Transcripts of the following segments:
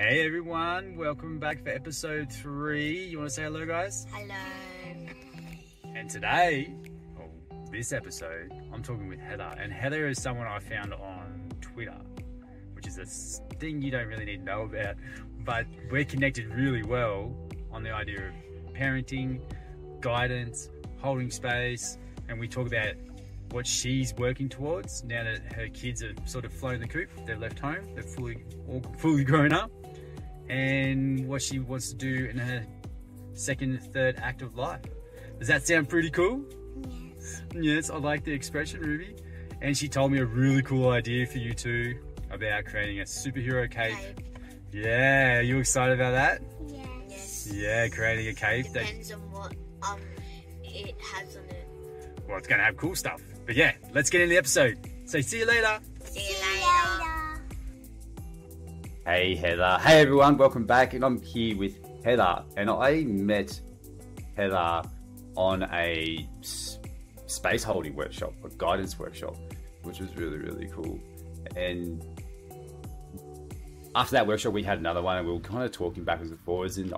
Hey everyone, welcome back for episode 3. You want to say hello, guys? Hello. And today, this episode, I'm talking with Heather. And Heather is someone I found on Twitter, which is a thing you don't really need to know about. But we're connected really well on the idea of parenting, guidance, holding space. And we talk about what she's working towards now that her kids have sort of flown the coop. They've left home. They're fully grown up. And what she wants to do in her second, third act of life. Does that sound pretty cool? Yes. Yes, I like the expression, Ruby. And she told me a really cool idea for you too about creating a superhero cape. Yeah, are you excited about that? Yes. Yeah, creating a cape. Depends on what it has on it. Well, it's going to have cool stuff. But yeah, let's get in the episode. So see you later. See you later. Hey Heather. Hey everyone, welcome back. And I'm here with Heather. And I met Heather on a space holding workshop, a guidance workshop, which was really, really cool. And after that workshop, we had another one and we were kind of talking backwards and forwards. And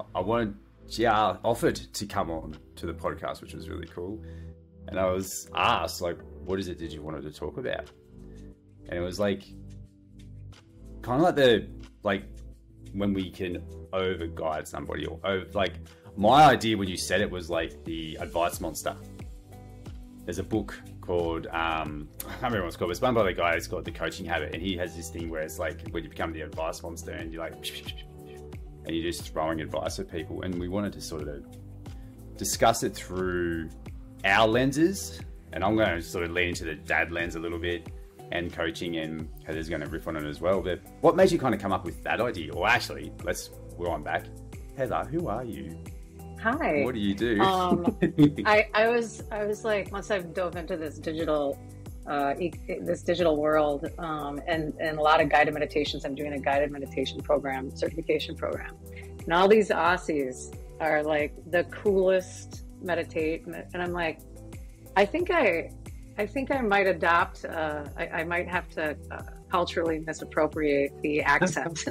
she offered to come on to the podcast, which was really cool. And I was asked, like, what is it that you wanted to talk about? And it was like, kind of like when we can over guide somebody or my idea when you said it was like the advice monster. There's a book called, I can't remember what it's called, but it's one by the guy, it's called The Coaching Habit. And he has this thing where it's like, when you become the advice monster and you're like, and you're just throwing advice at people. And we wanted to sort of discuss it through our lenses. And I'm going to sort of lean into the dad lens a little bit and coaching, and Heather's going to riff on it as well. But what made you kind of come up with that idea? Or actually, let's rewind back. Heather, who are you? Hi. What do you do? I was like, once I've dove into this digital world, and a lot of guided meditations. I'm doing a guided meditation program, certification program, and all these Aussies are like the coolest meditate, and I'm like, I think I might adopt. I might have to culturally misappropriate the accent.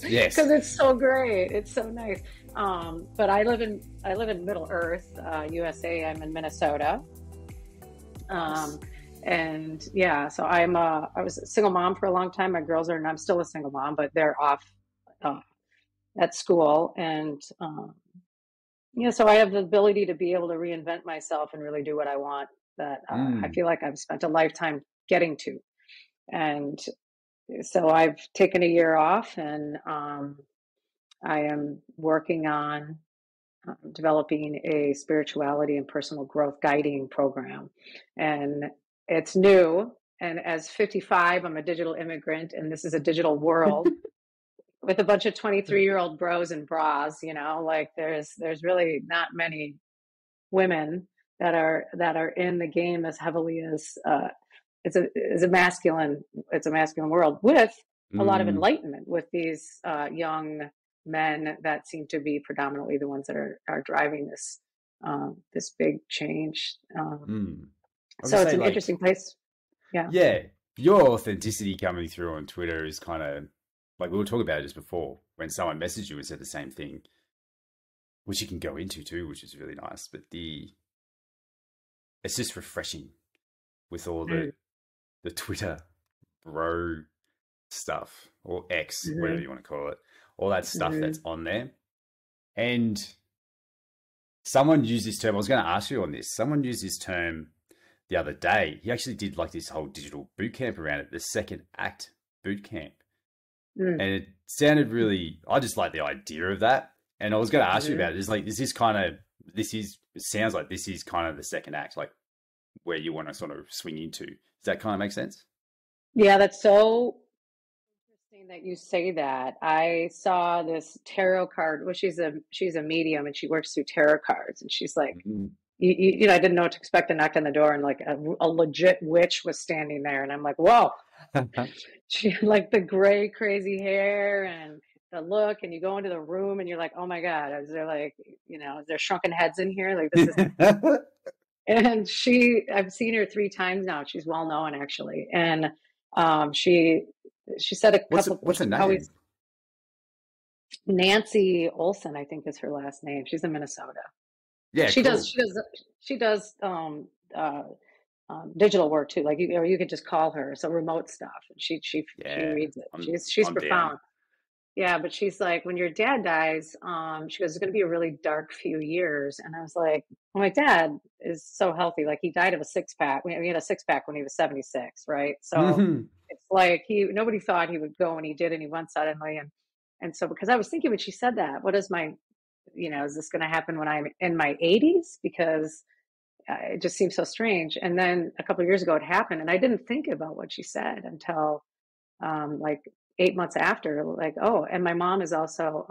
Yes, because it's so great. It's so nice. But I live in Middle Earth, USA. I'm in Minnesota. And yeah, so I was a single mom for a long time. My girls are, and I'm still a single mom, but they're off at school, and so I have the ability to be able to reinvent myself and really do what I want. That I feel like I've spent a lifetime getting to. And so I've taken a year off, and I am working on developing a spirituality and personal growth guiding program. And it's new. And as 55, I'm a digital immigrant, and this is a digital world with a bunch of 23-year-old bros and bras, like there's really not many women that are in the game as heavily as it's a masculine world with a lot of enlightenment with these young men that seem to be predominantly the ones that are driving this big change. So it's an interesting place. Yeah, your authenticity coming through on Twitter is kind of like, we were talking about it just before when someone messaged you and said the same thing, which you can go into too, which is really nice. But it's just refreshing with all the Twitter bro stuff, or X, whatever you want to call it, all that stuff that's on there. And someone used this term, I was going to ask you on this, someone used this term the other day. He actually did like this whole digital boot camp around it, the second act boot camp. And it sounded really, I just like the idea of that. And I was going to ask you about it. It's like, it sounds like this is kind of the second act, like where you want to sort of swing into. Does that kind of make sense? Yeah, that's so interesting that you say that. I saw this tarot card. Well, she's a medium, and she works through tarot cards. And she's like, I didn't know what to expect to knock on the door, and like a legit witch was standing there. And I'm like, whoa. She had like the gray, crazy hair and the look, and you go into the room and you're like, oh my God, is there like, is there shrunken heads in here? Like this is, and I've seen her 3 times now. She's well known actually. And she said a couple. What's her name? Nancy Olson, I think is her last name. She's in Minnesota. Yeah, She cool. does digital work too. Like or you could just call her. So remote stuff. And she Yeah, reads it. I'm She's I'm down. profound. Yeah, but she's like, when your dad dies, she goes, it's going to be a really dark few years. And I was like, well, my dad is so healthy. Like he died of a six pack. He had a six pack when he was 76, right? So it's like nobody thought he would go, and he did, and he went suddenly. And so because I was thinking when she said that, what is my, is this going to happen when I'm in my 80s? Because it just seems so strange. And then a couple of years ago, it happened, and I didn't think about what she said until like 8 months after, like, oh, and my mom is also,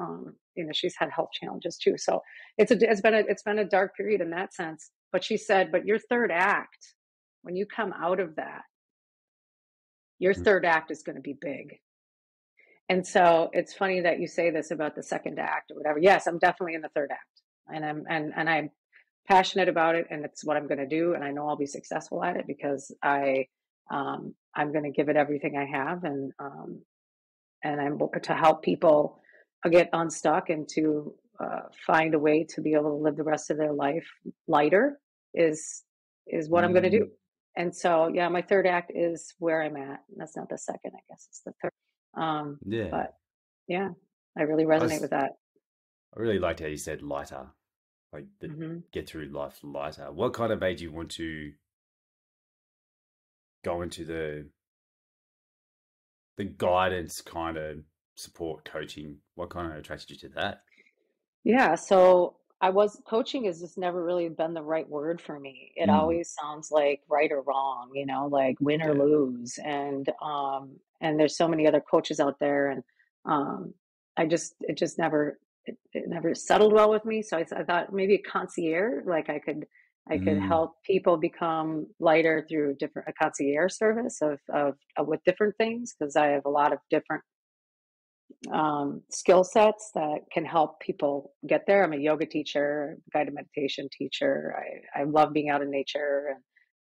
she's had health challenges too. So it's been a dark period in that sense. But she said, but your third act, when you come out of that, your third act is going to be big. And so it's funny that you say this about the second act or whatever. Yes, I'm definitely in the third act, and I'm passionate about it, and it's what I'm going to do, and I know I'll be successful at it because I'm going to give it everything I have, and I'm to help people get unstuck and to find a way to be able to live the rest of their life lighter is what I'm going to do. And so, yeah, my third act is where I'm at. That's not the second, I guess it's the third. Yeah. But yeah, I really resonate with that. I really liked how you said lighter, like get through life lighter. What kind of made you want to go into the guidance kind of support coaching? What kind of attracted you to that? Yeah, so coaching has just never really been the right word for me. It always sounds like right or wrong, like win or lose. And there's so many other coaches out there, and it just never settled well with me. So I thought maybe a concierge, like I could help people become lighter through a concierge service of with different things, because I have a lot of different skill sets that can help people get there. I'm a yoga teacher, guided meditation teacher. I love being out in nature.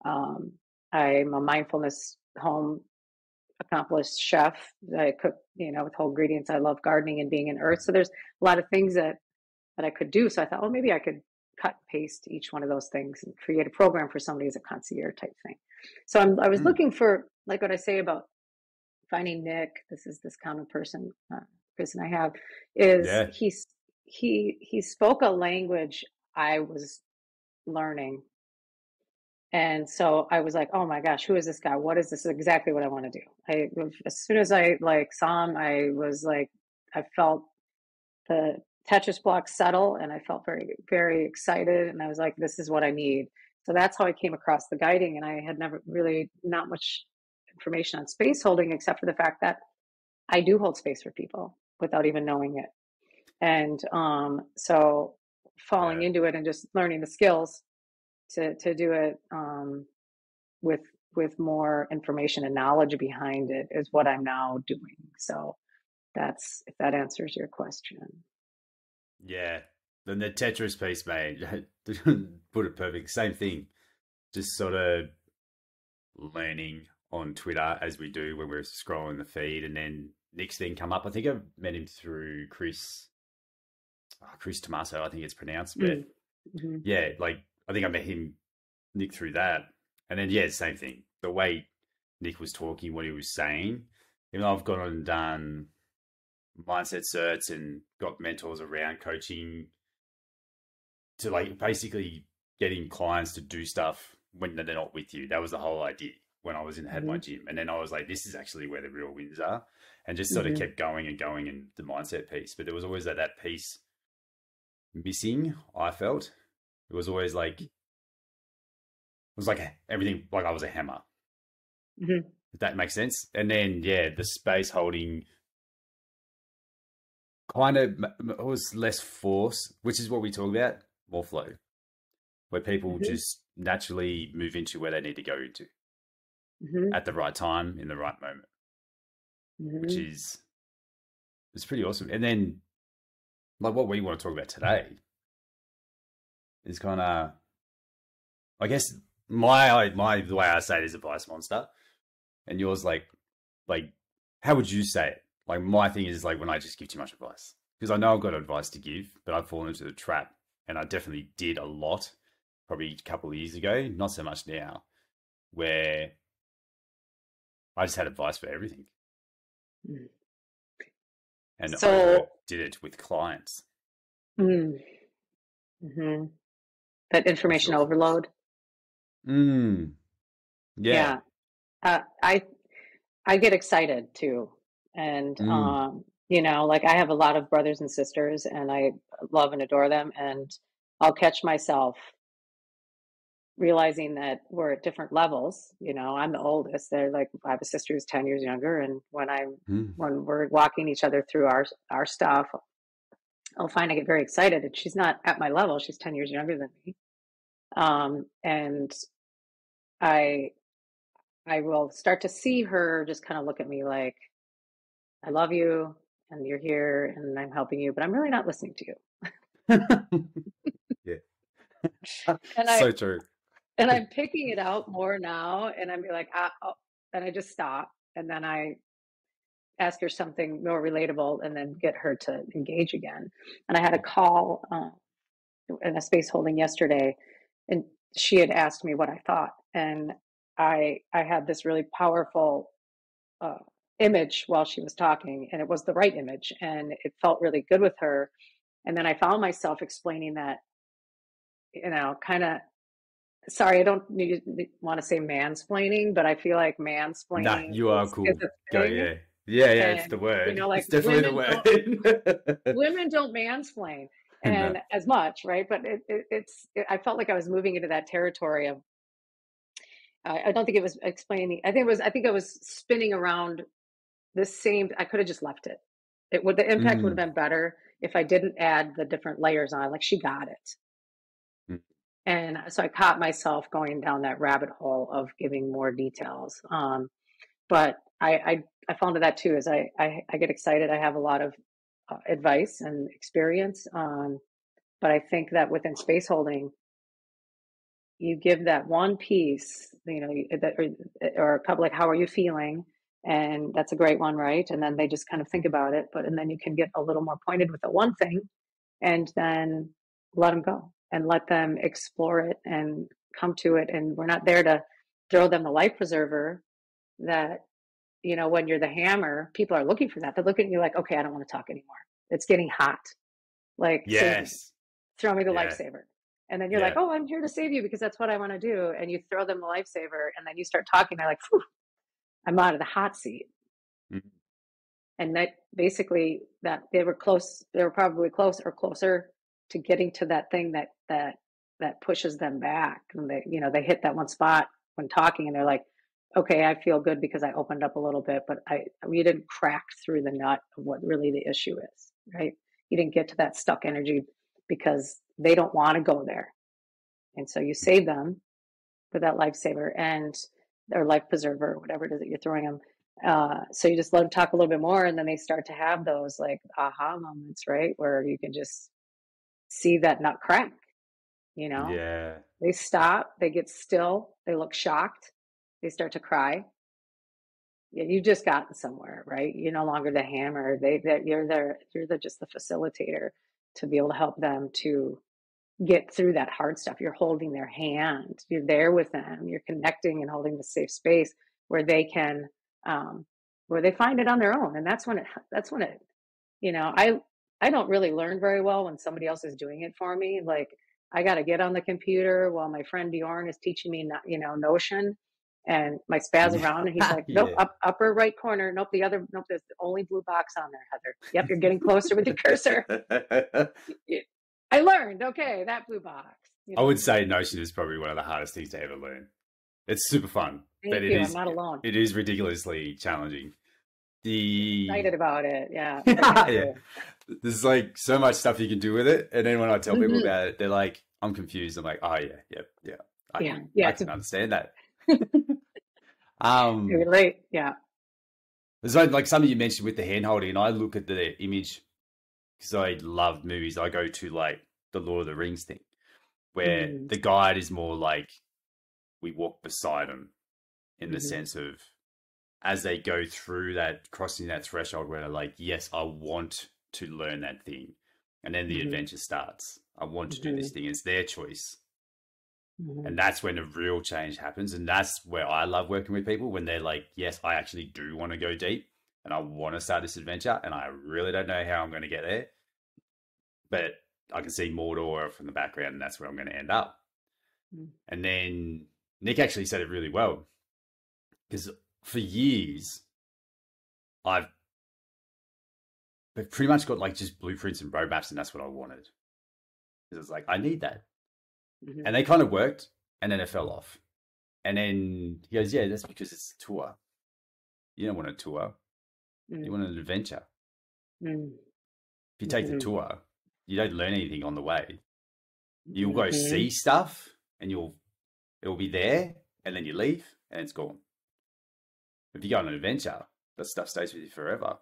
And I'm a mindfulness home accomplished chef. I cook, with whole ingredients. I love gardening and being in earth. So there's a lot of things that I could do. So I thought, maybe I could cut and paste each one of those things and create a program for somebody as a concierge type thing. So I was looking for, like what I say about finding Nick. This common person I have is he spoke a language I was learning. And so I was like, oh my gosh, who is this guy? What is this? Exactly what I want to do. As soon as I saw him, I was like, I felt the Tetris block settle, and I felt very, very excited. And I was like, this is what I need. So that's how I came across the guiding. And I had not much information on space holding, except for the fact that I do hold space for people without even knowing it. And so falling into it and just learning the skills to do it with more information and knowledge behind it is what I'm now doing. So that's, if that answers your question. Yeah. Then the Tetris piece, mate, put it perfect. Same thing. Just sort of learning on Twitter as we do when we're scrolling the feed, and then Nick's thing come up. I think I met him through Chris Tomaso, I think it's pronounced. But yeah, like I think I met Nick through that. And then same thing. The way Nick was talking, what he was saying, even though I've gone on and done mindset certs and got mentors around coaching to like basically getting clients to do stuff when they're not with you. That was the whole idea when I had my gym. And then I was like, this is actually where the real wins are, and just sort of kept going and going in the mindset piece. But there was always that piece missing. I felt it was always like, everything, like I was a hammer. If that makes sense. And then, the space holding kind of was less force, which is what we talk about, more flow, where people just naturally move into where they need to go into at the right time, in the right moment, which is, it's pretty awesome. And then like what we want to talk about today is kind of, I guess, the way I say it is advice monster, and yours like how would you say it? Like my thing is like when I just give too much advice, because I know I've got advice to give, but I've fallen into the trap, and I definitely did a lot probably a couple of years ago, not so much now, where I just had advice for everything. Mm. And So, did it with clients. mm, hmm that What's information your thoughts? overload. Yeah. Yeah. I get excited too. And, Mm. like I have a lot of brothers and sisters and I love and adore them. And I'll catch myself realizing that we're at different levels. I'm the oldest. They're like, I have a sister who's 10 years younger. And Mm. when we're walking each other through our stuff, I'll find I get very excited. And she's not at my level. She's 10 years younger than me. And I, I will start to see her just kind of look at me like, I love you and you're here and I'm helping you, but I'm really not listening to you. Yeah. And So true. I'm picking it out more now and I'm like, oh, and I just stop. And then I ask her something more relatable and then get her to engage again. And I had a call in a space holding yesterday and she had asked me what I thought. And I had this really powerful uh, image while she was talking, and it was the right image, and it felt really good with her. And then I found myself explaining that, kind of. Sorry, I don't want to say mansplaining, but I feel like Nah, mansplaining you are is cool. a Go, thing. yeah. Yeah, yeah, it's And the word. like It's definitely the word. women don't mansplain, No. and as much, right? But I felt like I was moving into that territory of. I don't think it was explaining. I think I was spinning around the same. I could have just left it. The impact would have Mm. been better if I didn't add the different layers on. Like she got it. Mm. And so I caught myself going down that rabbit hole of giving more details. But I found that too, as I get excited. I have a lot of advice and experience. But I think that within space holding, you give that one piece, or a couple, like, how are you feeling? And that's a great one, right? And then they just kind of think about it. And then you can get a little more pointed with the one thing and then let them go and let them explore it and come to it. And we're not there to throw them the life preserver that, when you're the hammer, people are looking for that. They're looking at you like, okay, I don't want to talk anymore. It's getting hot. Like, save me, Yes. throw me the Yeah. lifesaver. And then you're like, Yeah. oh, I'm here to save you because that's what I want to do. And you throw them the lifesaver and then you start talking. They're like, phew, I'm out of the hot seat. Mm. And that basically that they were close. They were probably close or closer to getting to that thing that pushes them back. And they hit that one spot when talking and they're like, okay, I feel good because I opened up a little bit, but we didn't crack through the nut of what really the issue is, right? You didn't get to that stuck energy because they don't want to go there. And so you save them with that lifesaver and or life preserver, whatever it is that you're throwing them. So you just let them talk a little bit more, and then they start to have those like aha moments, right? Where you can just see that nut crack, Yeah. They stop, they get still, they look shocked, they start to cry. Yeah, you've just gotten somewhere, right? You're no longer the hammer. You're just the facilitator to be able to help them to get through that hard stuff. You're holding their hand. You're there with them. You're connecting and holding the safe space where they can, where they find it on their own. And that's when it, I don't really learn very well when somebody else is doing it for me. Like I got to get on the computer while my friend Bjorn is teaching me, Notion. And my spaz around, and he's like, "Nope, Yeah. upper right corner. Nope, the other. Nope, there's the only blue box on there, Heather. Yep, you're getting closer with your cursor." I learned, okay, that blue box. I would say Notion is probably one of the hardest things to ever learn. It's super fun, Thank but you. I'm not alone. it is ridiculously challenging. Excited about it, yeah. Yeah. There's like so much stuff you can do with it, and then when I tell people about it, they're like, "I'm confused." I'm like, "Oh yeah. I can understand that." Relate, yeah. There's like something you mentioned with the hand holding, and I look at the image because I love movies. I go to like the Lord of the Rings thing, where the guide is more like we walk beside them in the sense of as they go through that, crossing that threshold where they're like, yes, I want to learn that thing. And then the Mhm. adventure starts. I want to do this Mhm. thing. It's their choice. Mhm. And that's when the real change happens. And that's where I love working with people, when they're like, yes, I actually do want to go deep and I want to start this adventure. And I really don't know how I'm going to get there, but I can see Mordor from the background, and that's where I'm going to end up. Mhm. And then Nick actually said it really well, because for years, I've pretty much got like just blueprints and roadmaps, and that's what I wanted. Because it's like, I need that. Mhm. And they kind of worked, and then it fell off. And then he goes, yeah, that's because it's a tour. You don't want a tour. You want an adventure. Mhm. If you take the Mhm. tour, you don't learn anything on the way. You'll go Mhm. see stuff, and it'll be there, and then you leave, and it's gone. If you go on an adventure, that stuff stays with you forever.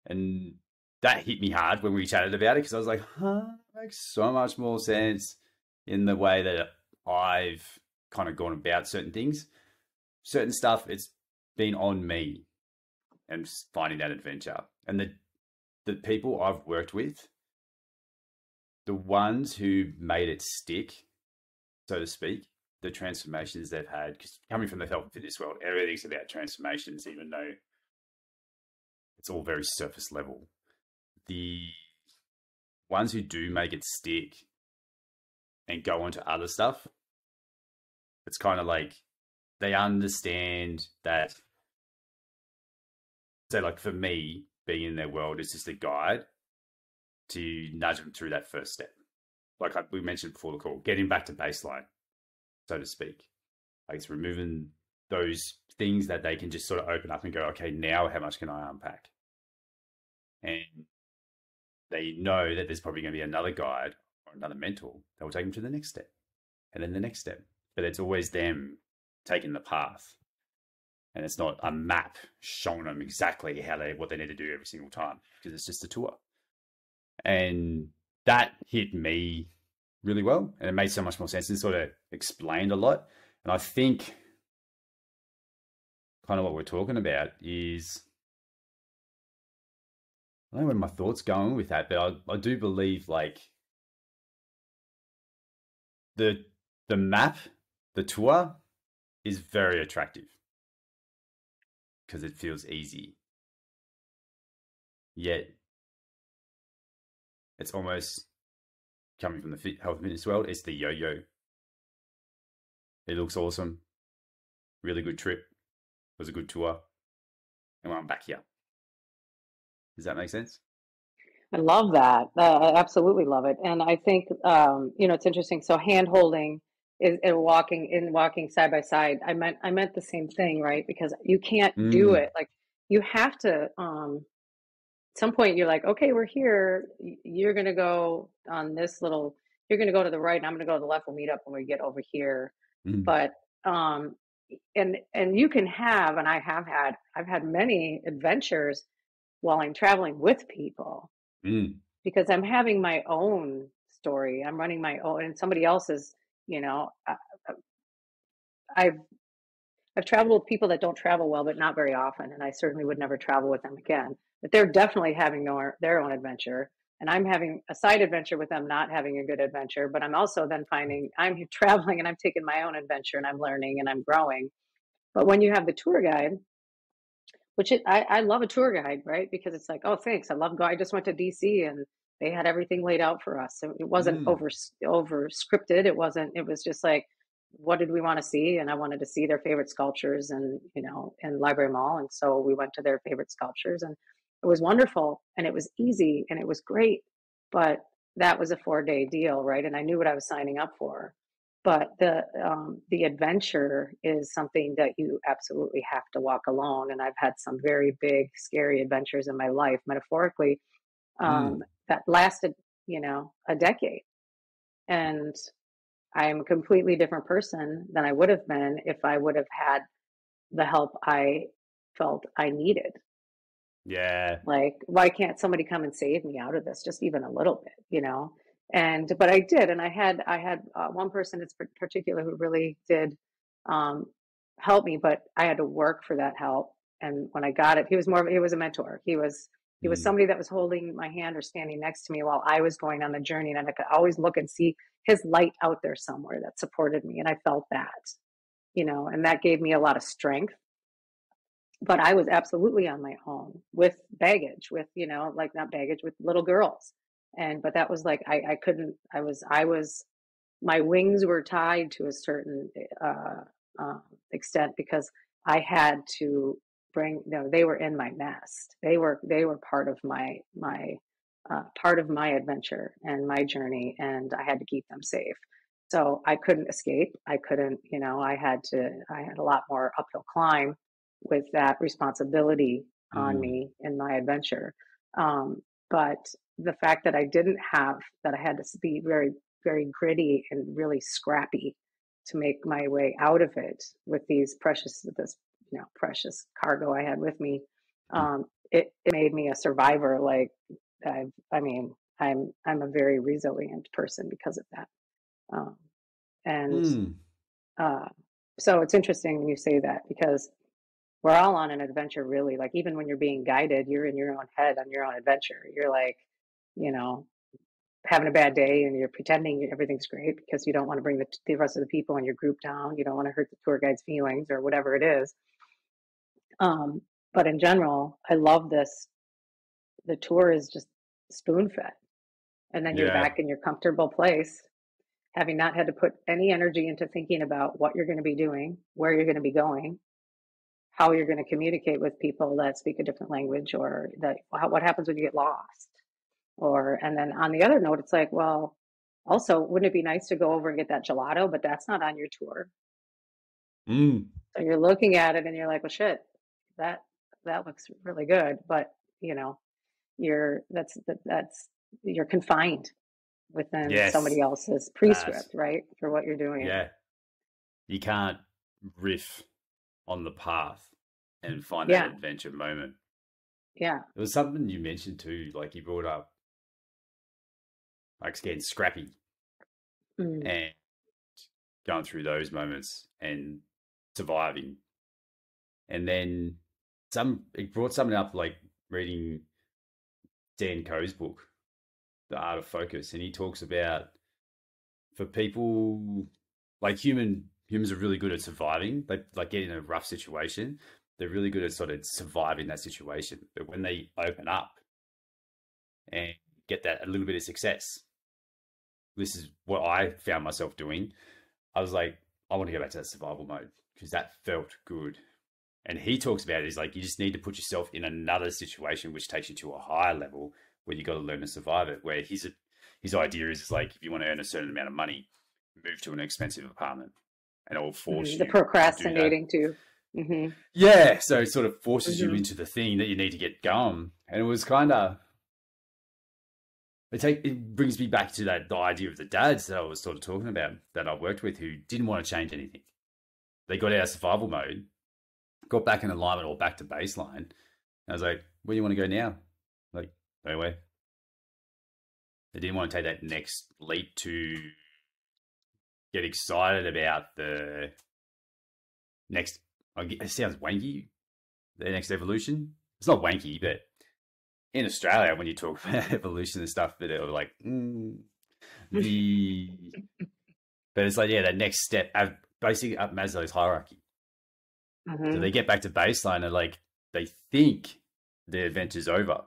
And that hit me hard when we chatted about it, because I was like, huh, it makes so much more sense in the way that I've kind of gone about certain things. Certain stuff, it's been on me and finding that adventure. And the people I've worked with, the ones who made it stick, so to speak, the transformations they've had, because coming from the health and fitness world, everything's about transformations, even though it's all very surface level. The ones who do make it stick and go on to other stuff, it's kind of like they understand that. So, like for me, being in their world is just a guide to nudge them through that first step. Like we mentioned before the call, getting back to baseline, so to speak. Like it's removing those things that they can just sort of open up and go, okay, now how much can I unpack? And they know that there's probably going to be another guide or another mentor that will take them to the next step and then the next step. But it's always them taking the path. And it's not a map showing them exactly what they need to do every single time, because it's just a tour. And that hit me really well. And it made so much more sense. It sort of explained a lot. And I think kind of what we're talking about is, I don't know where my thoughts going with that, but I do believe like the map, the tour is very attractive because it feels easy. Yet it's almost coming from the health and fitness world. It's the yo-yo. It looks awesome. Really good trip. It was a good tour. And I'm back here. Does that make sense? I love that. I absolutely love it. And I think, it's interesting. So hand holding is walking side by side. I meant the same thing, right? Because you can't do Mm, it. Like you have to, at some point you're like, okay, we're here. You're going to go on this little, you're going to go to the right and I'm going to go to the left. We'll meet up when we get over here. mm, But, and you can have, and I've had many adventures while I'm traveling with people, mm. because I'm having my own story. I'm running my own, and somebody else's. You know, I've I've traveled with people that don't travel well, but not very often, and I certainly would never travel with them again. But they're definitely having their own adventure, and I'm having a side adventure with them, not having a good adventure. But I'm also then finding I'm traveling and I'm taking my own adventure and I'm learning and I'm growing. But when you have the tour guide, I love a tour guide, right? Because it's like, oh, thanks. I love go. I just went to DC and they had everything laid out for us. So it wasn't Mm. over scripted. It wasn't. It was just like, what did we want to see? And I wanted to see their favorite sculptures, and in Library Mall. And so we went to their favorite sculptures, and it was wonderful, and it was easy, and it was great. But that was a 4-day deal, right? And I knew what I was signing up for. But the adventure is something that you absolutely have to walk alone. And I've had some very big, scary adventures in my life, metaphorically, Mm. that lasted, a decade. And I am a completely different person than I would have been if I would have had the help I felt I needed. Yeah. Like, why can't somebody come and save me out of this, just even a little bit? And but I did, and I had one person in particular who really did um, help me, but I had to work for that help. And when I got it, he was a mentor. He was He was somebody that was holding my hand or standing next to me while I was going on the journey. And I could always look and see his light out there somewhere that supported me. And I felt that, and that gave me a lot of strength. But I was absolutely on my own with baggage, with, like not baggage, with little girls. But that was like, I couldn't, my wings were tied to a certain extent because I had to they were in my nest. They were part of my adventure and my journey, and I had to keep them safe. So I couldn't escape. I couldn't, I had a lot more uphill climb with that responsibility on me in my adventure. But the fact that I had to be very, very gritty and really scrappy to make my way out of it with this precious cargo I had with me. It made me a survivor. Like, I'm a very resilient person because of that. So it's interesting when you say that, because we're all on an adventure, really. Like, even when you're being guided, you're in your own head on your own adventure. You're like, having a bad day and you're pretending everything's great because you don't want to bring the rest of the people in your group down. You don't want to hurt the tour guide's feelings or whatever it is. But in general, I love this. The tour is just spoon fed. And then you're back in your comfortable place, having not had to put any energy into thinking about what you're going to be doing, where you're going to be going, how you're going to communicate with people that speak a different language, or what happens when you get lost. And then on the other note, it's like, well, also, wouldn't it be nice to go over and get that gelato? But that's not on your tour. So you're looking at it and you're like, well, shit, that looks really good. But, you're confined within somebody else's prescript, right? For what you're doing. Yeah. You can't riff on the path and find that adventure moment. Yeah. It was something you mentioned too, like you brought up, like getting scrappy and going through those moments and surviving. And then it brought something up, like reading Dan Koh's book, The Art of Focus. And he talks about, for people, like humans are really good at surviving. They like get in a rough situation. They're really good at sort of surviving that situation. But when they open up and get that a little bit of success, this is what I found myself doing. I was like, I want to go back to that survival mode because that felt good. And he talks about it. He's like, you just need to put yourself in another situation which takes you to a higher level where you got to learn to survive it. Where his idea is like, if you want to earn a certain amount of money, move to an expensive apartment, and it will force you. The procrastinating too. Yeah, so it sort of forces you into the thing that you need to get going. And it was kind of, it brings me back to the idea of the dads that I was sort of talking about that I worked with who didn't want to change anything. They got out of survival mode, got back in alignment or back to baseline. And I was like, where do you want to go now? Like, nowhere. They didn't want to take that next leap to get excited about the next, it sounds wanky, the next evolution. It's not wanky, but in Australia, when you talk about evolution and stuff, but it was like, but it's like, that next step, basically up Maslow's hierarchy. So they get back to baseline and like, they think the adventure's over,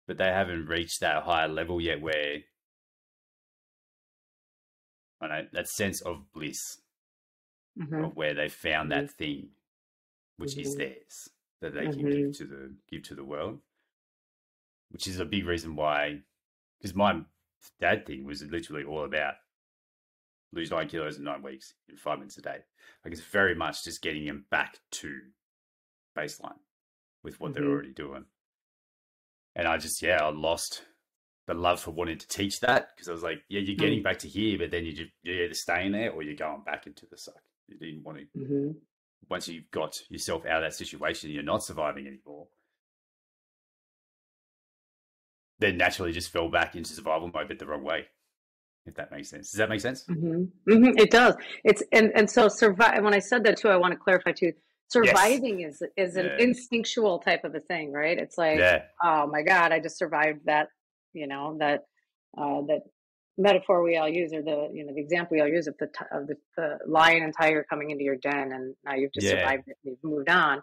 but they haven't reached that higher level yet where, I don't know, that sense of bliss of where they found that thing, which is theirs, that they can give to the world, which is a big reason why, because my dad thing was literally all about lose 9 kilos in 9 weeks in 5 minutes a day. Like, it's very much just getting them back to baseline with what they're already doing. And I just, I lost the love for wanting to teach that, because I was like, you're getting back to here, but then you're either staying there or you're going back into the suck. You didn't want to. Once you've got yourself out of that situation, you're not surviving anymore. Then naturally just fell back into survival mode, but the wrong way. If that makes sense. Does that make sense? It does. It's and so survive. When I said that too, I want to clarify too. surviving is an Yeah. instinctual type of a thing, right? It's like, Yeah. oh my God, I just survived that, that metaphor we all use, or the example we all use of the lion and tiger coming into your den, and now you've just Yeah. survived it, and you've moved on.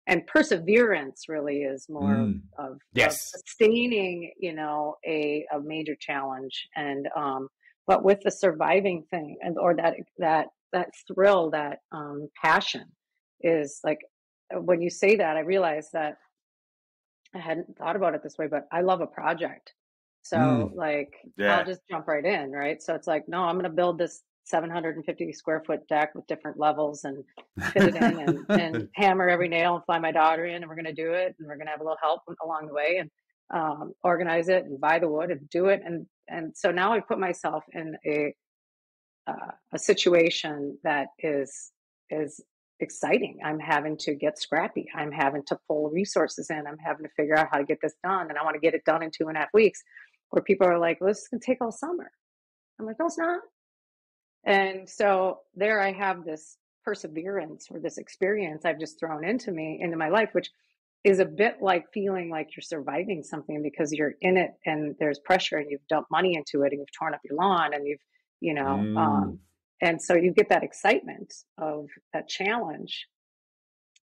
And perseverance really is more of Yes. sustaining, a major challenge. And but with the surviving thing, and or that thrill, that passion, is like, when you say that, I realize that I hadn't thought about it this way, but I love a project. So like, I'll Yeah. just jump right in, right? So it's like, no, I'm going to build this 750 square foot deck with different levels and fit it in, and hammer every nail and fly my daughter in, and we're going to do it, and we're going to have a little help along the way, and organize it and buy the wood and do it. And so now I put myself in a situation that is exciting. I'm having to get scrappy. I'm having to pull resources in. I'm having to figure out how to get this done. And I want to get it done in 2.5 weeks, where people are like, well, this is going to take all summer. I'm like, no, it's not. And so there I have this perseverance, or this experience I've just thrown into my life, which is a bit like feeling like you're surviving something because you're in it and there's pressure, and you've dumped money into it, and you've torn up your lawn, and and so you get that excitement of that challenge,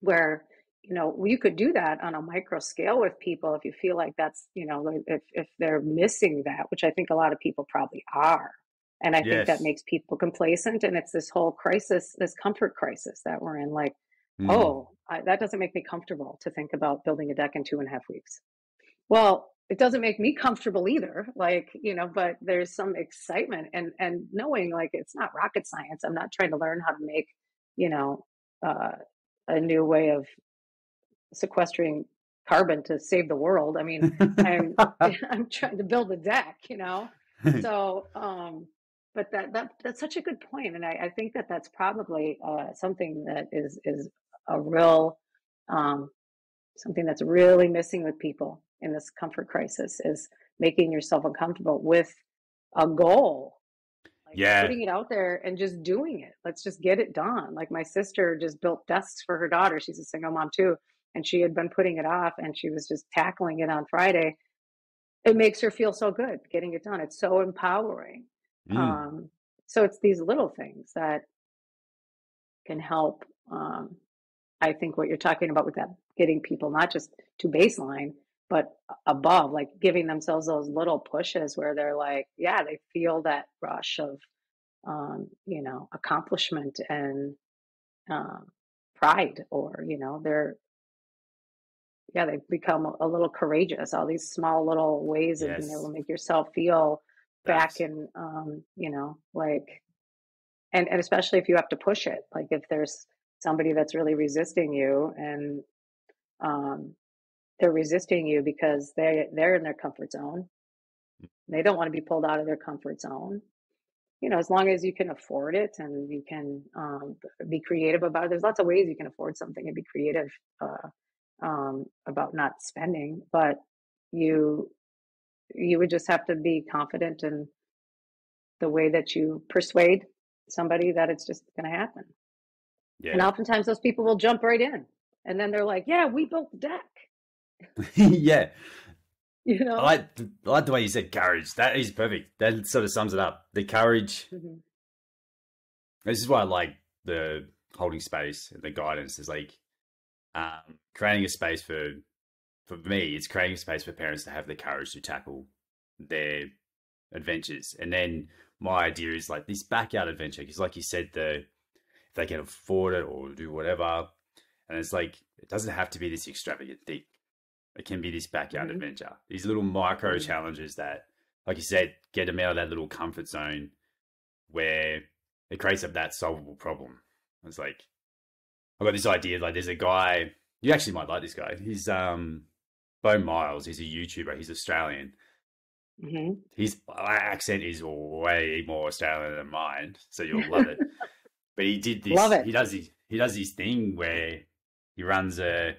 where, you could do that on a micro scale with people if you feel like that's, if they're missing that, which I think a lot of people probably are. And I think that makes people complacent. And it's this whole crisis, this comfort crisis that we're in. Like, that doesn't make me comfortable to think about building a deck in 2.5 weeks. Well, it doesn't make me comfortable either. Like, but there's some excitement and knowing, like, it's not rocket science. I'm not trying to learn how to make, a new way of sequestering carbon to save the world. I mean, I'm trying to build a deck, So, but that's such a good point. And I think that's probably something that is a real, something that's really missing with people in this comfort crisis, is making yourself uncomfortable with a goal. Like, putting it out there and just doing it. Let's just get it done. Like, my sister just built desks for her daughter. She's a single mom too. And she had been putting it off, and she was just tackling it on Friday. It makes her feel so good getting it done. It's so empowering. So it's these little things that can help. I think what you're talking about with that, getting people not just to baseline, but above, like giving themselves those little pushes where they're like, they feel that rush of, accomplishment and pride, or, they've become a little courageous. All these small little ways of being able to make yourself feel back in, like, and especially if you have to push it, like if there's somebody that's really resisting you, and they're resisting you because they're in their comfort zone. They don't want to be pulled out of their comfort zone. As long as you can afford it, and you can be creative about it. There's lots of ways you can afford something and be creative about not spending, but you would just have to be confident in the way that you persuade somebody that it's just going to happen. And oftentimes those people will jump right in, and then they're like, we built the deck. Yeah. I like the way you said courage. That is perfect. That sort of sums it up. The courage. Mm-hmm. This is why I like the holding space and the guidance. Is like creating a space for me. It's creating a space for parents to have the courage to tackle their adventures. And then my idea is like this backyard adventure, because like you said, if they can afford it or do whatever, and it's like, it doesn't have to be this extravagant thing. It can be this backyard adventure. These little micro challenges that, like you said, get them out of that little comfort zone where it creates up that solvable problem. It's like, I've got this idea, like there's a guy, you actually might like this guy. He's Bo Miles. He's a YouTuber. He's Australian. Mm-hmm. His accent is way more Australian than mine, so you'll love it. But he did this. Love it. He does this thing where he runs a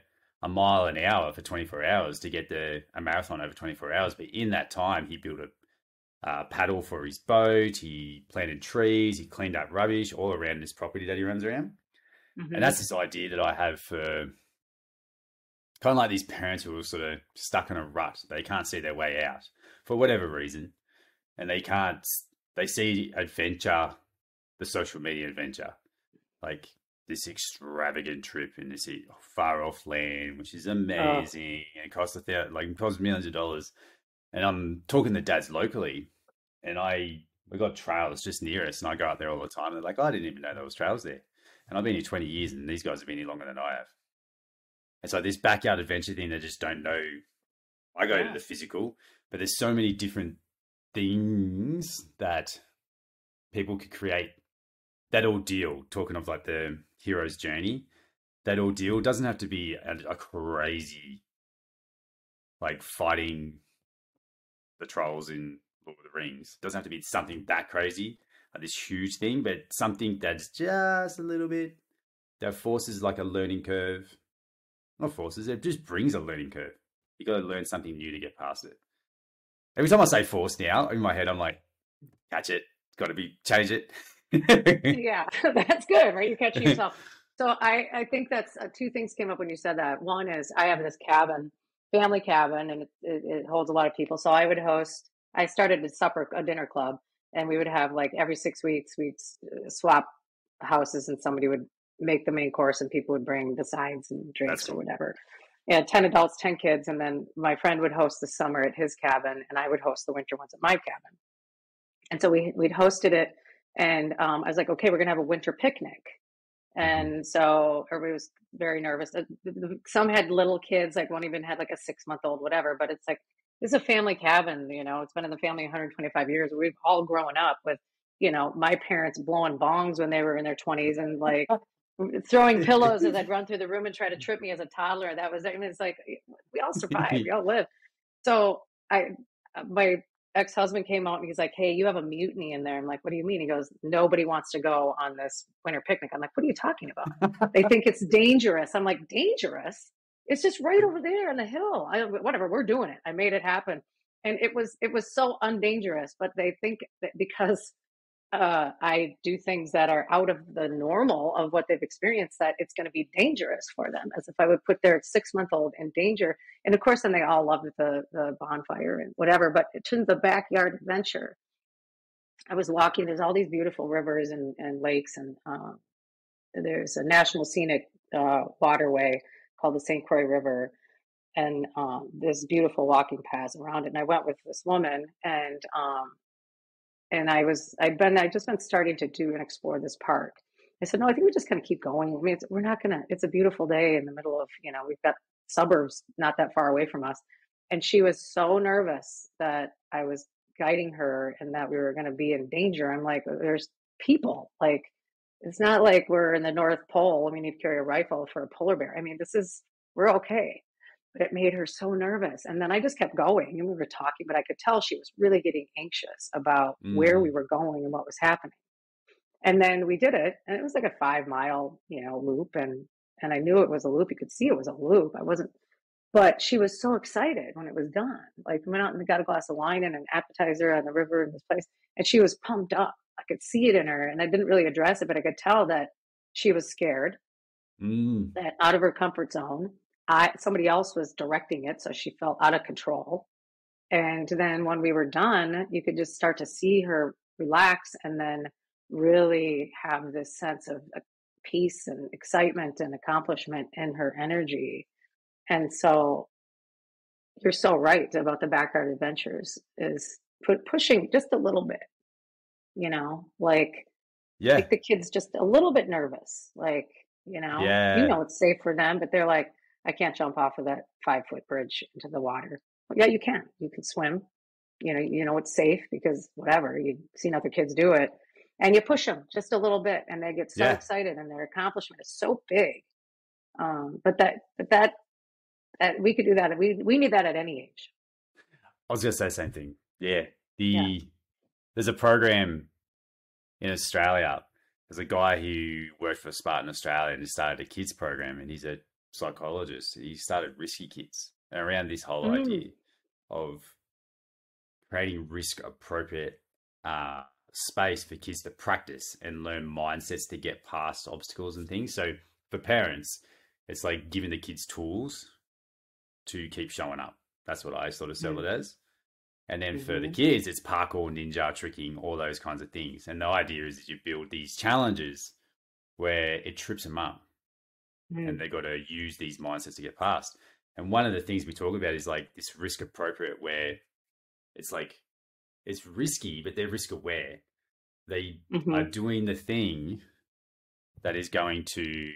mile an hour for 24 hours to get a marathon over 24 hours. But in that time, he built a paddle for his boat. He planted trees. He cleaned up rubbish all around this property that he runs around. And that's this idea that I have for kind of like these parents who are sort of stuck in a rut. They can't see their way out for whatever reason. And they see adventure, the social media adventure, like this extravagant trip in this far off land, which is amazing. And costs costs millions of dollars. And I'm talking to dads locally, and we got trails just near us, and I go out there all the time. And they're like, I didn't even know there was trails there. And I've been here 20 years, and these guys have been here longer than I have. And so this backyard adventure thing, they just don't know. I go to the physical, but there's so many different things that people could create. That ordeal, talking of like the hero's journey, that ordeal doesn't have to be a crazy, like fighting the trolls in Lord of the Rings. It doesn't have to be something that crazy, like this huge thing, but something that's just a little bit, that forces like a learning curve. Not forces, it just brings a learning curve. You got to learn something new to get past it. Every time I say force now, in my head, I'm like, catch it. It's got to be, change it. Yeah, that's good, right? You're catching yourself. So I think that's two things came up when you said that. One is I have this family cabin, and it holds a lot of people. So I started a dinner club, and we would have like every 6 weeks, we'd swap houses, and somebody would make the main course and people would bring the sides and drinks or whatever. And 10 adults, 10 kids. And then my friend would host the summer at his cabin, and I would host the winter ones at my cabin. And so we'd hosted it. And I was like, okay, we're going to have a winter picnic. And so everybody was very nervous. Some had little kids, like one even had like a 6-month-old, whatever. But it's like, this is a family cabin, it's been in the family 125 years. We've all grown up with, my parents blowing bongs when they were in their 20s and like throwing pillows as I'd run through the room and try to trip me as a toddler. It's like, we all survived, we all live. So my ex-husband came out and he's like, hey, you have a mutiny in there. I'm like, what do you mean? He goes, nobody wants to go on this winter picnic. I'm like, what are you talking about? They think it's dangerous. I'm like, dangerous? It's just right over there on the hill. Whatever, we're doing it. I made it happen. And it was so undangerous, but they think that because I do things that are out of the normal of what they've experienced, that it's going to be dangerous for them, as if I would put their 6-month-old in danger. And of course, then they all loved the bonfire and whatever, but to the backyard adventure, I was walking, there's all these beautiful rivers and lakes, and there's a national scenic waterway called the St. Croix River, and there's beautiful walking paths around it. And I went with this woman, and I'd just been starting to do and explore this park. I said, no, I think we just kind of keep going. I mean, it's a beautiful day in the middle of, we've got suburbs not that far away from us. And she was so nervous that I was guiding her and that we were going to be in danger. I'm like, there's people, like, it's not like we're in the North Pole. I mean, you'd carry a rifle for a polar bear. I mean, we're okay. But it made her so nervous. And then I just kept going, and we were talking, but I could tell she was really getting anxious about where we were going and what was happening. And then we did it, and it was like a 5-mile, loop. And I knew it was a loop. You could see it was a loop. But she was so excited when it was done. Like, we went out and got a glass of wine and an appetizer on the river in this place. And she was pumped up. I could see it in her, and I didn't really address it, but I could tell that she was scared, that out of her comfort zone. Somebody else was directing it, so she felt out of control. And then when we were done, you could just start to see her relax and then really have this sense of peace and excitement and accomplishment in her energy. And so you're so right about the backyard adventures, is pushing just a little bit, make the kids just a little bit nervous, like, it's safe for them, but they're like, I can't jump off of that 5-foot bridge into the water. Well, yeah, you can swim, it's safe because whatever, you've seen other kids do it, and you push them just a little bit and they get so excited and their accomplishment is so big. But that we could do that. We need that at any age. I was going to say the same thing. Yeah. There's a program in Australia. There's a guy who worked for Spartan Australia and he started a kids program, and he's a psychologist. He started Risky Kids, and around this whole idea of creating risk appropriate space for kids to practice and learn mindsets to get past obstacles and things. So for parents, it's like giving the kids tools to keep showing up. That's what I sort of sell it as. And then for the kids, it's parkour, ninja, tricking, all those kinds of things. And the idea is that you build these challenges where it trips them up and they got to use these mindsets to get past. And one of the things we talk about is like this risk appropriate, where it's like, it's risky, but they're risk aware. They are doing the thing that is going to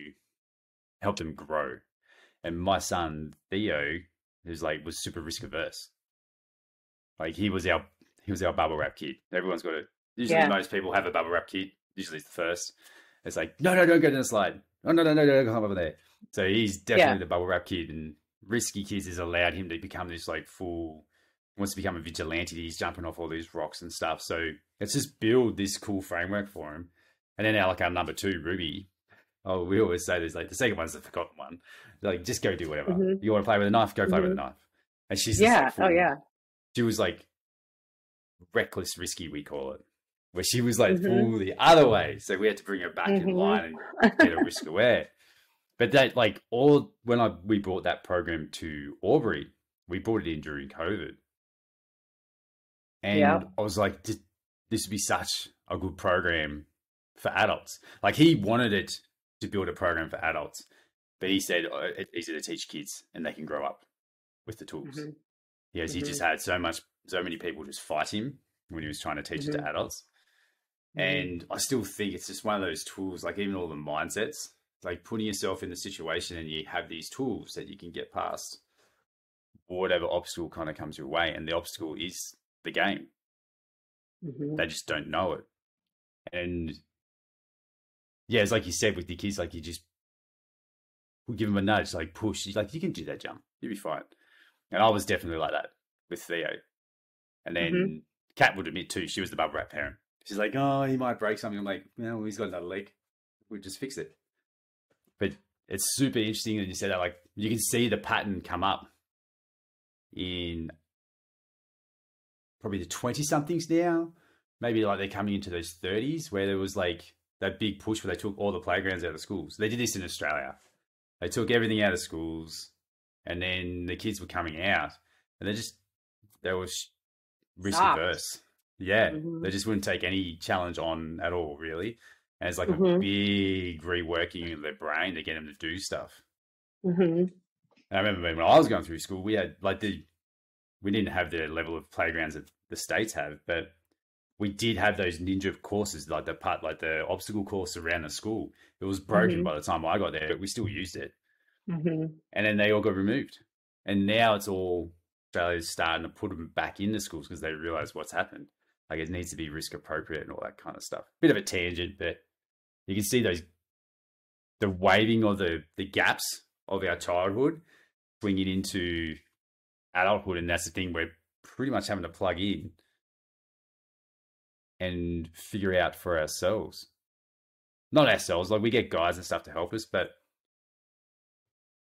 help them grow. And my son, Theo, was super risk averse. Like he was our bubble wrap kid. Everyone's got it. Usually most people have a bubble wrap kid. Usually it's the first. It's like, no, don't go down the slide. Oh, no, come over there. So he's definitely the bubble wrap kid, and risky kids has allowed him to become this like wants to become a vigilante. He's jumping off all these rocks and stuff. So let's just build this cool framework for him. And then our number 2, Ruby. Oh, we always say this, like the second one's the forgotten one. Like, just go do whatever. You want to play with a knife? Go play with a knife. And she's just she was like reckless risky, we call it, where she was like full the other way. So we had to bring her back in line and get her risk aware. But that we brought that program to Albury, we brought it in during COVID. And I was like, this would be such a good program for adults. Like he wanted it to build a program for adults, but he said it's easy to teach kids and they can grow up with the tools. He just had so many people just fight him when he was trying to teach it to adults. And I still think it's just one of those tools, like even all the mindsets, like putting yourself in the situation and you have these tools that you can get past whatever obstacle kind of comes your way. And the obstacle is the game. They just don't know it. And yeah, it's like you said with the kids, like we'll give them a nudge, like push. He's like, you can do that jump. You'll be fine. And I was definitely like that with Theo. And then Kat would admit too, she was the bubble wrap parent. She's like, oh, he might break something. I'm like, no, he's got another leg. We'll just fix it. But it's super interesting that you said that, like, you can see the pattern come up in probably the 20-somethings now. Maybe like they're coming into those 30s, where there was like that big push where they took all the playgrounds out of schools. They did this in Australia. They took everything out of schools, and then the kids were coming out, and they were risk averse. Yeah, they just wouldn't take any challenge on at all, really. And it's like a big reworking of their brain to get them to do stuff. And I remember when I was going through school, we had we didn't have the level of playgrounds that the States have, but we did have those ninja courses, like the obstacle course around the school. It was broken by the time I got there, but we still used it. And then they all got removed. And now it's all Australia's starting to put them back into schools because they realize what's happened. Like it needs to be risk appropriate and all that kind of stuff. Bit of a tangent, but you can see the waving of the gaps of our childhood swinging into adulthood. And that's the thing we're pretty much having to plug in and figure out for ourselves. Not ourselves, like we get guides and stuff to help us, but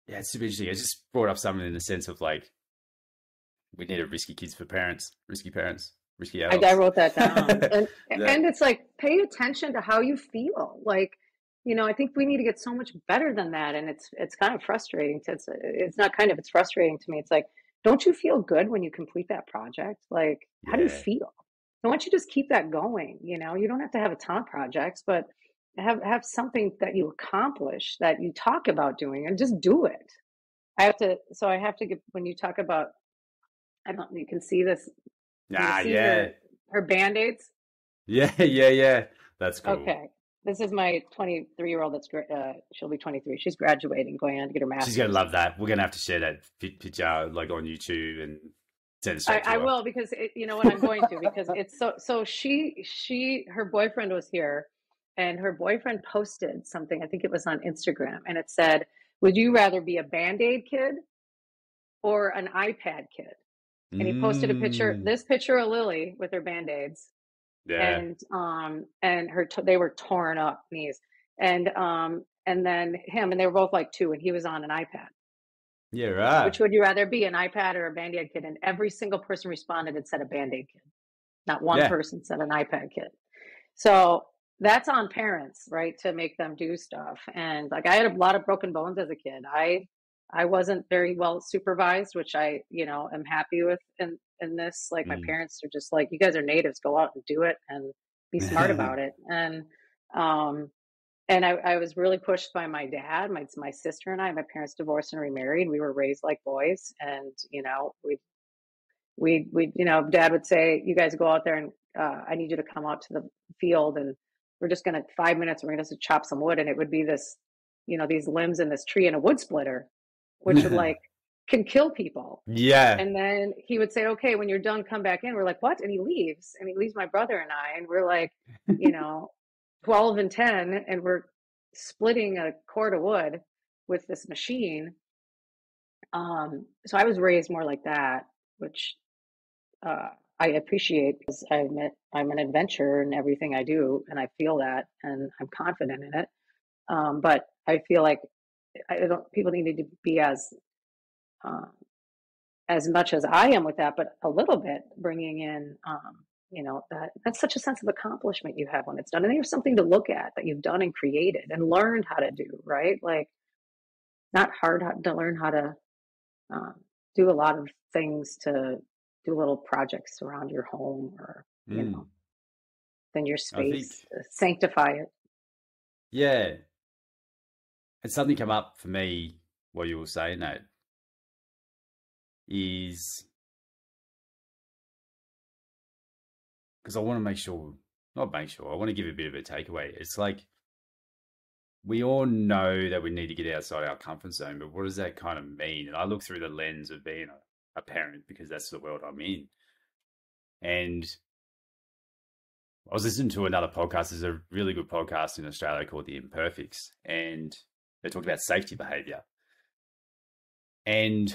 yeah, it's super interesting. It just brought up something in the sense of like, we need a risky kids for parents, risky adults. I wrote that down. And it's like, pay attention to how you feel. Like, I think we need to get so much better than that. And it's kind of frustrating. It's frustrating to me. It's like, don't you feel good when you complete that project? Like, how do you feel? Why don't you just keep that going? You don't have to have a ton of projects, but have something that you accomplish that you talk about doing, and just do it. I have to get, when you talk about, you can see this. Her Band-Aids. Yeah. That's cool. Okay. This is my 23-year-old she'll be 23. She's graduating, going on to get her master's. She's going to love that. We're going to have to share that picture like on YouTube and send it straight to her. I will, because you know what, I'm going to, because it's so her boyfriend was here, and her boyfriend posted something, I think it was on Instagram, and it said, would you rather be a Band-Aid kid or an iPad kid? And he posted this picture of Lily with her Band-Aids. Yeah. And they were torn up knees. And then him, and they were both like 2, and he was on an iPad. Yeah, right. Which would you rather be, an iPad or a Band-Aid kid? And every single person responded and said a Band-Aid kid. Not one person said an iPad kid. So that's on parents, right, to make them do stuff. And like I had a lot of broken bones as a kid. I wasn't very well supervised, which I, am happy with in this. Like my Mm. parents are just like, you guys are natives, go out and do it and be smart about it. Um and I was really pushed by my dad, my sister and I. My parents divorced and remarried. We were raised like boys, and dad would say, you guys go out there and I need you to come out to the field, and we're just going to 5 minutes, we're going to chop some wood. And it would be this, these limbs in this tree and a wood splitter, which would like can kill people. Yeah. And then he would say, okay, when you're done, come back in. We're like, what? And he leaves my brother and I, and we're like, 12 and 10, and we're splitting a cord of wood with this machine. So I was raised more like that, which I appreciate, because I'm an adventurer in everything I do, and I feel that, and I'm confident in it. But I feel like people need to be as much as I am with that, but a little bit bringing in, that's such a sense of accomplishment you have when it's done, and there's something to look at that you've done and created and learned how to do, right? Like, not hard to learn how to do a lot of things, to do little projects around your home, or then your I think, space, sanctify it. yeah. And something come up for me while you were saying that is because I want to I want to give a bit of a takeaway. It's like, we all know that we need to get outside our comfort zone, but what does that kind of mean? And I look through the lens of being a parent, because that's the world I'm in. And I was listening to another podcast. There's a really good podcast in Australia called The Imperfects, and they talk about safety behavior. And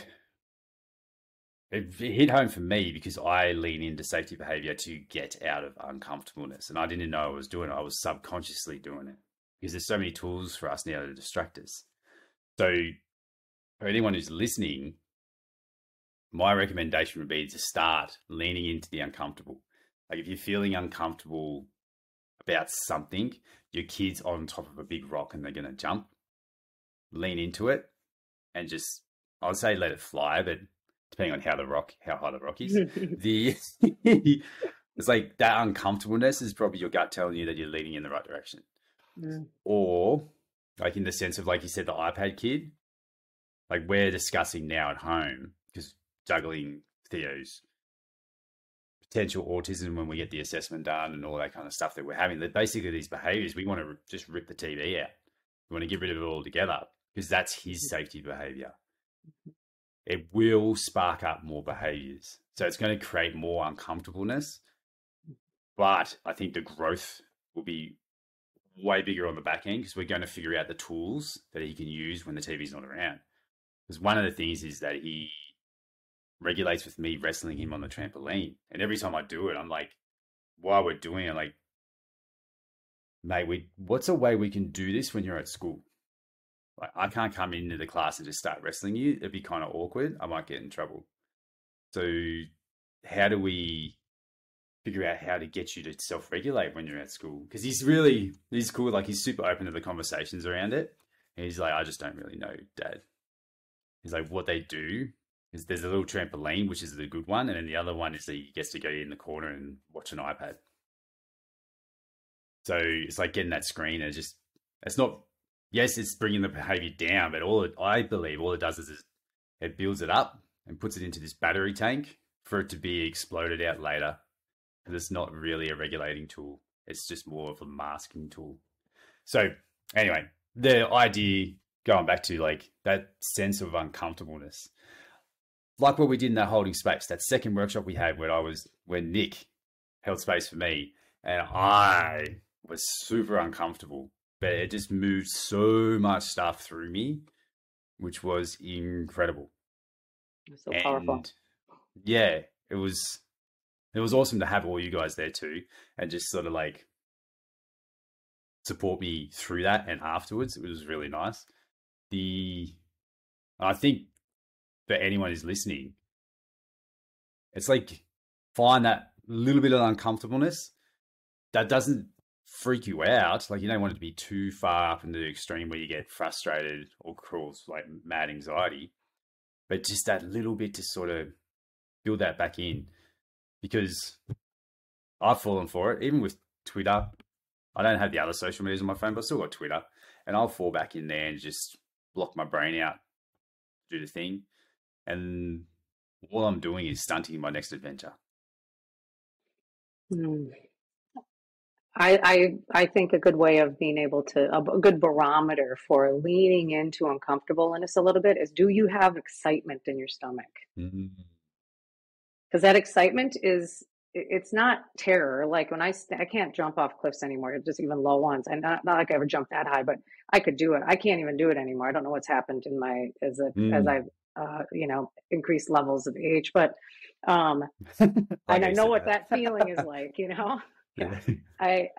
it hit home for me because I lean into safety behavior to get out of uncomfortableness. And I didn't know I was doing it. I was subconsciously doing it, because there's so many tools for us now to distract us. So for anyone who's listening, my recommendation would be to start leaning into the uncomfortable. Like, if you're feeling uncomfortable about something, your kid's on top of a big rock and they're going to jump, lean into it and just, I would say let it fly, but depending on how high the rock is, it's like that uncomfortableness is probably your gut telling you that you're leaning in the right direction. Or like, in the sense of, like you said, the iPad kid, like we're discussing now at home, because juggling Theo's potential autism when we get the assessment done and all that kind of stuff that we're having, that basically these behaviors, we want to just rip the TV out. We want to get rid of it altogether, because that's his safety behavior. It will spark up more behaviors. So it's going to create more uncomfortableness, but I think the growth will be way bigger on the back end, because we're going to figure out the tools that he can use when the TV's not around. Because one of the things is that he regulates with me wrestling him on the trampoline. And every time I do it, I'm like, while we're doing it, like, mate, what's a way we can do this when you're at school? Like, I can't come into the class and just start wrestling you. It'd be kind of awkward. I might get in trouble. So how do we figure out how to get you to self-regulate when you're at school? Because he's cool. Like, he's super open to the conversations around it. And he's like, I just don't really know, Dad. He's like, what they do is there's a little trampoline, which is the good one. And then the other one is that he gets to go in the corner and watch an iPad. So it's like getting that screen, and yes, it's bringing the behavior down, but I believe all it does is it builds it up and puts it into this battery tank for it to be exploded out later. Because it's not really a regulating tool. It's just more of a masking tool. So anyway, the idea, going back to like that sense of uncomfortableness, like what we did in that holding space, that second workshop we had when Nick held space for me, and I was super uncomfortable, but it just moved so much stuff through me, which was incredible. It's so powerful. Yeah, it was awesome to have all you guys there too, and just sort of like support me through that. And afterwards, it was really nice. I think for anyone who's listening, it's like, find that little bit of uncomfortableness. That doesn't freak you out. Like, you don't want it to be too far up into the extreme where you get frustrated or cause like mad anxiety, but just that little bit to sort of build that back in, because I've fallen for it. Even with Twitter, I don't have the other social medias on my phone, but I still got Twitter, and I'll fall back in there and just block my brain out, do the thing. And all I'm doing is stunting my next adventure. I think a good way of being able to, a good barometer for leaning into uncomfortableness a little bit is, do you have excitement in your stomach? Because that excitement is, it's not terror. Like when I can't jump off cliffs anymore, just even low ones. And not like I ever jumped that high, but I could do it. I can't even do it anymore. I don't know what's happened in my, as I've, increased levels of age, but, and I know what that feeling is like, Yeah. I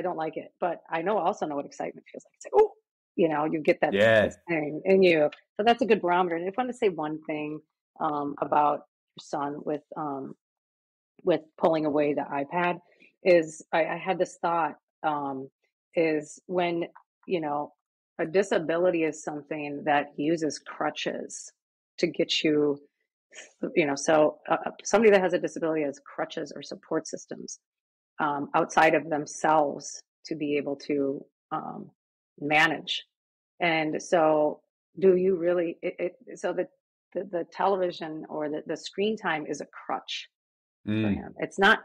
don't like it, but I also know what excitement feels like. It's like, oh, you get that this thing in you. So that's a good barometer. And if I want to say one thing about your son with pulling away the iPad, is I had this thought, is when, a disability is something that uses crutches to get you, so somebody that has a disability has crutches or support systems outside of themselves to be able to manage. And so do you really, so the television or the screen time is a crutch for him. It's not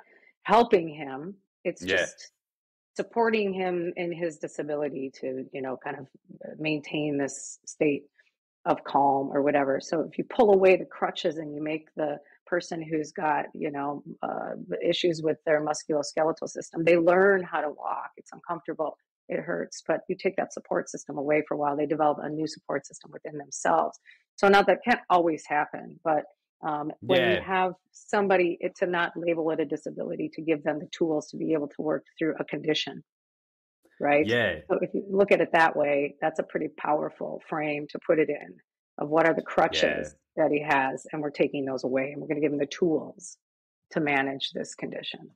helping him. It's just supporting him in his disability to, kind of maintain this state of calm or whatever. So if you pull away the crutches and you make the person who's got, issues with their musculoskeletal system, they learn how to walk. It's uncomfortable. It hurts, but you take that support system away for a while, they develop a new support system within themselves. So now that can't always happen, but when you have somebody, to not label it a disability, to give them the tools to be able to work through a condition, right? Yeah. So if you look at it that way, that's a pretty powerful frame to put it in, of what are the crutches that he has, and we're taking those away, and we're going to give him the tools to manage this condition.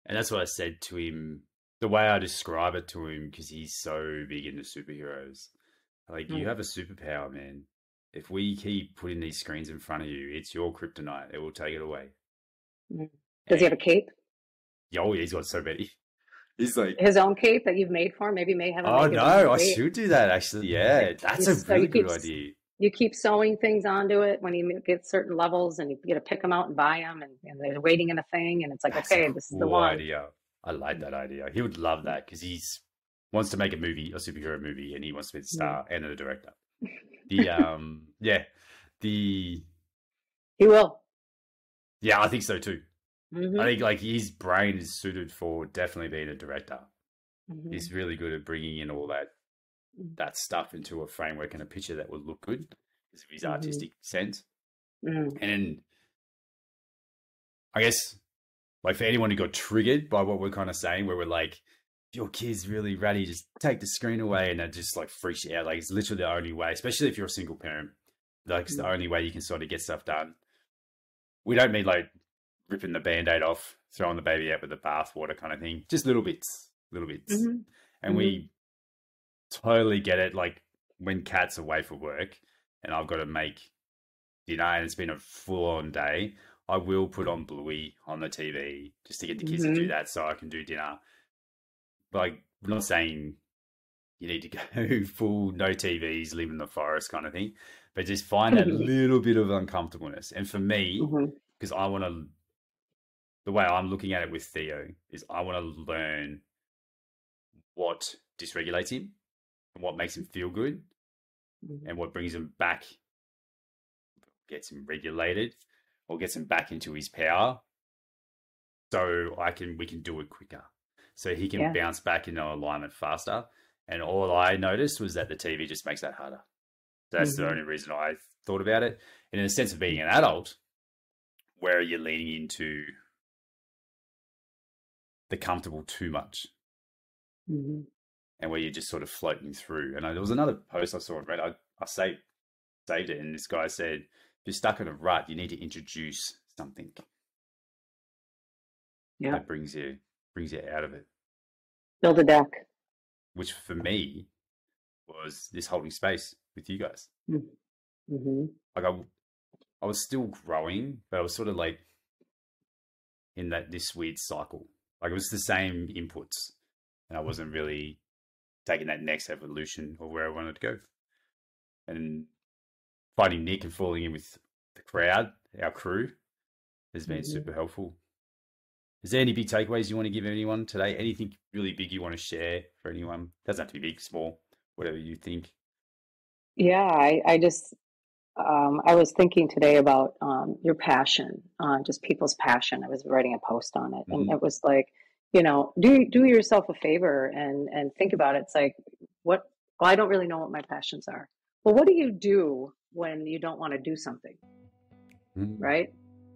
And that's what I said to him, the way I describe it to him, because he's so big into superheroes. Like, you have a superpower, man. If we keep putting these screens in front of you, it's your kryptonite. It will take it away. Does he have a cape? Oh, he's got so many. He's like his own cape that you've made for him. Maybe may have. Oh no, I should do that actually. Yeah, that's a really good idea. You keep sewing things onto it when you get certain levels, and you get to pick them out and buy them, and they're waiting in a thing, and it's like, that's okay, this is the one. Idea. I like that idea. He would love that because he's wants to make a movie, a superhero movie, and he wants to be the star and the director. He will. Yeah, I think so too. I think like his brain is suited for definitely being a director. He's really good at bringing in all that stuff into a framework and a picture that would look good because of his artistic sense. And I guess like for anyone who got triggered by what we're kind of saying, where we're like, if your kid's really ratty, just take the screen away, and it just like freaks you out. Like it's literally the only way, especially if you're a single parent, like it's the only way you can sort of get stuff done. We don't mean like ripping the Band-Aid off, throwing the baby out with the bathwater kind of thing. Just little bits. And we totally get it. Like when Kat's away for work and I've got to make dinner and it's been a full-on day, I will put on Bluey on the TV just to get the kids to do that so I can do dinner. Like, we're not saying you need to go full no TVs, live in the forest kind of thing, but just find that little bit of uncomfortableness. And for me, because I want to, the way I'm looking at it with Theo is I want to learn what dysregulates him and what makes him feel good and what brings him back, gets him regulated or gets him back into his power. So we can do it quicker. So he can bounce back into alignment faster. And all I noticed was that the TV just makes that harder. That's the only reason I thought about it. And in the sense of being an adult, where are you leaning into the comfortable too much? And where you're just sort of floating through. And there was another post I saw on Reddit. I saved it, and this guy said, if you're stuck in a rut, you need to introduce something that brings you out of it. Build a deck. which for me was this holding space with you guys. Mm-hmm. Like I was still growing, but I was sort of like in this weird cycle. Like it was the same inputs, and I wasn't really taking that next evolution of where I wanted to go. And finding Nick and falling in with the crowd, our crew, has been super helpful. Is there any big takeaways you want to give anyone today? Anything really big you want to share for anyone? Doesn't have to be big, small, whatever you think. Yeah, I just I was thinking today about your passion, just people's passion. I was writing a post on it, and it was like, do yourself a favor and think about it. It's like, well, I don't really know what my passions are. Well, what do you do when you don't want to do something, right?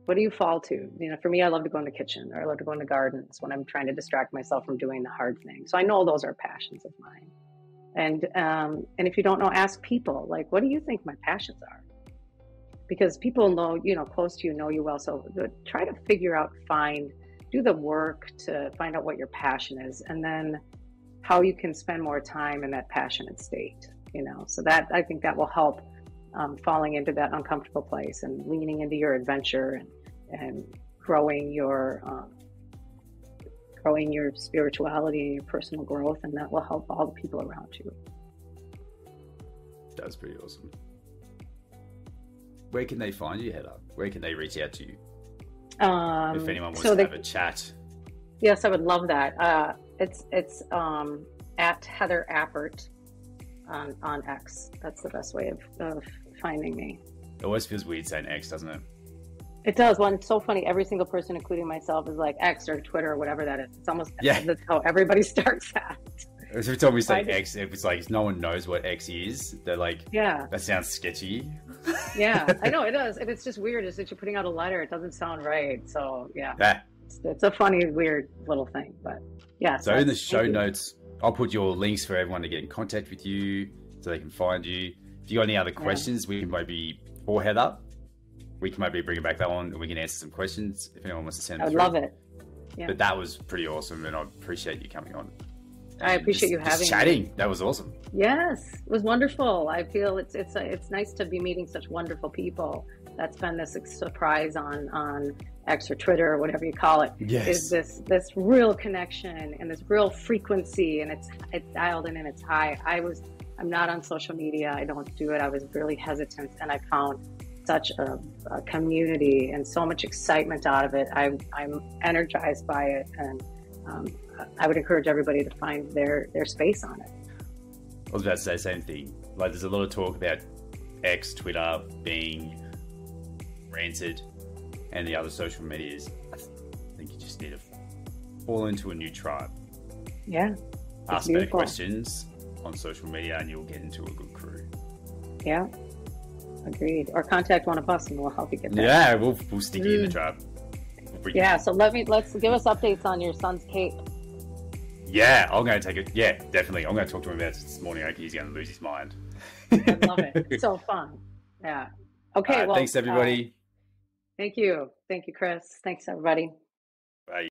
What do you fall to? For me, I love to go in the kitchen, or I love to go in the gardens when I'm trying to distract myself from doing the hard thing. So I know those are passions of mine. And if you don't know, ask people, like, what do you think my passions are? Because people know, close to you, know you well. So try to figure out, do the work to find out what your passion is, and then how you can spend more time in that passionate state, So that, I think that will help falling into that uncomfortable place and leaning into your adventure and growing your spirituality and your personal growth, and that will help all the people around you. That's pretty awesome. Where can they find you, Heather? Where can they reach out to you? If anyone wants to have a chat. Yes, I would love that. It's at Heather Appert on X. That's the best way of finding me. It always feels weird saying X, doesn't it? It does. Well, it's so funny. Every single person, including myself, is like X or Twitter or whatever that is. It's almost that's how everybody starts at. Every time we say X, it's like no one knows what X is. They're like, that sounds sketchy. Yeah, I know it does. And it's just weird. It's that you're putting out a letter. It doesn't sound right. So it's a funny, weird little thing. But yeah. So in the show notes, I'll put your links for everyone to get in contact with you so they can find you. If you got any other questions, we can maybe, for Heather, we can maybe bring it back on and we can answer some questions if anyone wants to send it through. I would love it. Yeah. But that was pretty awesome, and I appreciate you coming on. I appreciate you having chatting. me. That was awesome. Yes, it was wonderful. I feel it's nice to be meeting such wonderful people. That's been this surprise on X or Twitter or whatever you call it. Yes. Is this real connection and this real frequency, and it's dialed in and it's high. I'm not on social media. I don't do it. I was really hesitant, and I found such a community and so much excitement out of it. I'm energized by it, and I would encourage everybody to find their space on it. I was about to say the same thing. Like, there's a lot of talk about X, Twitter being rancid, and the other social medias. I think you just need to fall into a new tribe. Yeah. Ask better questions on social media, and you'll get into a good crew. Yeah. Agreed. Or contact one of us, and we'll help you get there. Yeah, we'll stick you in the tribe. So let's give us updates on your son's cape. Yeah, I'm going to take it. Yeah, definitely. I'm going to talk to him about it this morning. I think he's going to lose his mind. I love it. It's so fun. Yeah. Okay. Thanks, everybody. Thank you. Thank you, Chris. Thanks, everybody.